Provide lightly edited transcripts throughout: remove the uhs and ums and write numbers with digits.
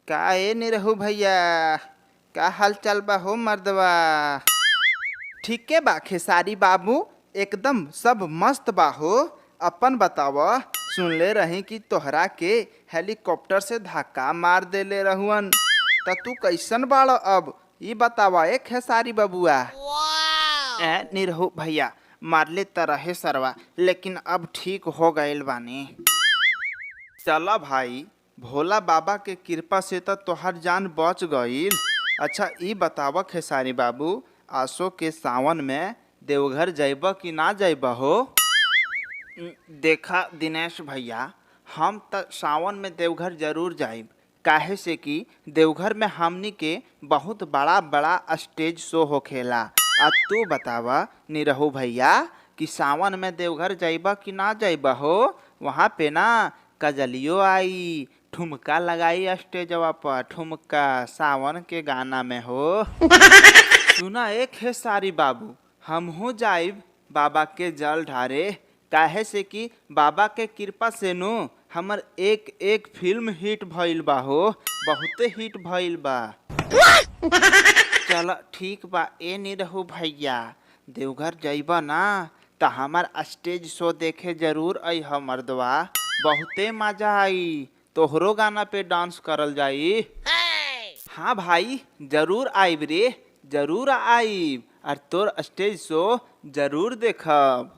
का ए निरहु भैया, का हाल चाल बा हो मर्दवा? ठीके बा खेसारी बाबू, एकदम सब मस्त बा हो। अपन बताव, सुनले रही कि तोहरा के हेलीकॉप्टर से धक्का मार देले रहुअन, त तू कैसन बाड़ अब ई बतावा ए खेसारी बबुआ। ए निरहु भैया, मारले त रहे सरवा, लेकिन अब ठीक हो गइल बानी। चला भाई, भोला बाबा के कृपा से तो तोहर जान बच गईल। अच्छा ई बतावा खेसारी बाबू, आसो के सावन में देवघर जइब कि ना जइब हो? देखा दिनेश भैया, हम त सावन में देवघर जरूर जाइब, काहे से कि देवघर में हमनी के बहुत बड़ा बड़ा स्टेज शो होखेला। आ तू बतावा निरहु भैया कि सावन में देवघर जइब कि ना जइब हो? वहाँ पे ना कजलियो आई, ठुमका लगाई स्टेजवा पर, ठुमका सावन के गाना में हो। सुना एक खेसारी बाबू, हमहू जाइब बाबा के जल ढारे, काहे से कि बाबा के कृपा से नु हमर एक एक फिल्म हिट भइल बा हो, बहुते हिट भइल बा। चल ठीक बा ए निरहु भैया, देवघर जइबा ना त हमार स्टेज शो देखे जरूर अइह मर्दवा, बहुते मजा आई, तोहरो गाना पे डांस करल जाई। हाँ भाई, जरूर आइब रे, जरूर आइब, और तोर स्टेज शो जरूर देखब।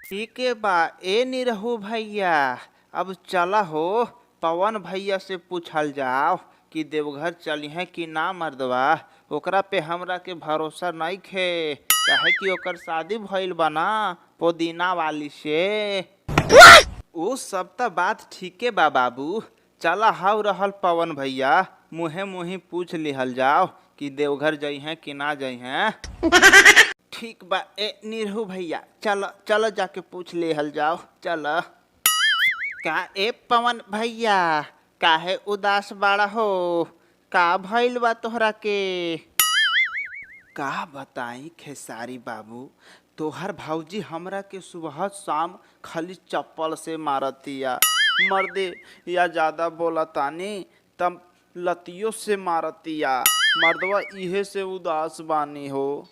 ठीक है बा ए निरहु भैया, अब चला हो पवन भैया से पूछल जाओ कि देवघर चली है कि ना मर्दवा। ओकरा पे हमरा के भरोसा नहीं खे, काहे कि ओकर शादी भइल बा ना पुदीना वाली से। उ सब त बात ठीके बा बाबू, चला हाउ रहल पवन भैया, मुहे मुही पूछ लिहल जाओ कि देवघर जई हैं कि ना जई हैं। ठीक बा ए निरहु भैया, चलो चलो जाके पूछ लिहल जाओ, चलो। का ए पवन भैया, काहे उदास बाड़ा हो? का भइल बा तोहरा के? का बताई खेसारी बाबू, तोहर भौजी हमरा के सुबह शाम खाली चप्पल से मारतिया, मर्दे या ज्यादा बोलतानी तब लतियों से मारतिया, मर्दवा इहे से उदास बानी हो।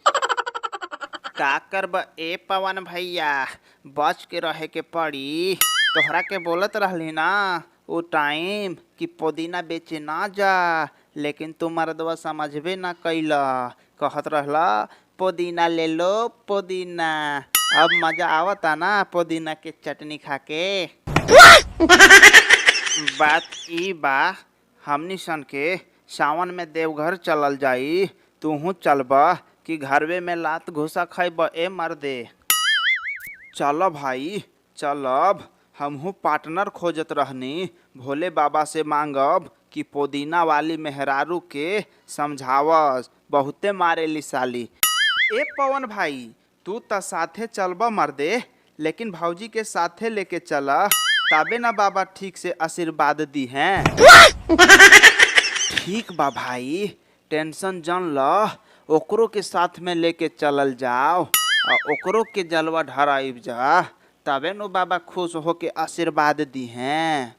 का करब ए पवन भैया, बच के रहे के पड़ी। तोहरा के बोलत रहली ना वो टाइम कि पुदीना बेचे ना जा, लेकिन तू मर्दवा समझबे ना कैला, कहत रहला पुदीना ले लो पुदीना। अब मजा आवता ना पुदीना के चटनी खा के। बात ई बा, हमनी सन के सावन में देवघर चलल जाई, तूहू चलबा कि घरवे में लात घुसा खैब ए मर्दे? चल भाई चलब, हमहू पार्टनर खोजत रहनी, भोले बाबा से मांगब कि पुदीना वाली मेहरारू के समझावस, बहुते मारेली साली। ए पवन भाई, तू त साथे चलबा मर्दे, लेकिन भौजी के साथे लेके चला, तबे ना बाबा ठीक से आशीर्वाद दी हैं। ठीक बा भाई, टेंशन जन ल, ओकरो के साथ में लेके चलल जाओ, और ओकरो के जलवा ढराइब जा, तबे नो बाबा खुश होके आशीर्वाद दी हैं।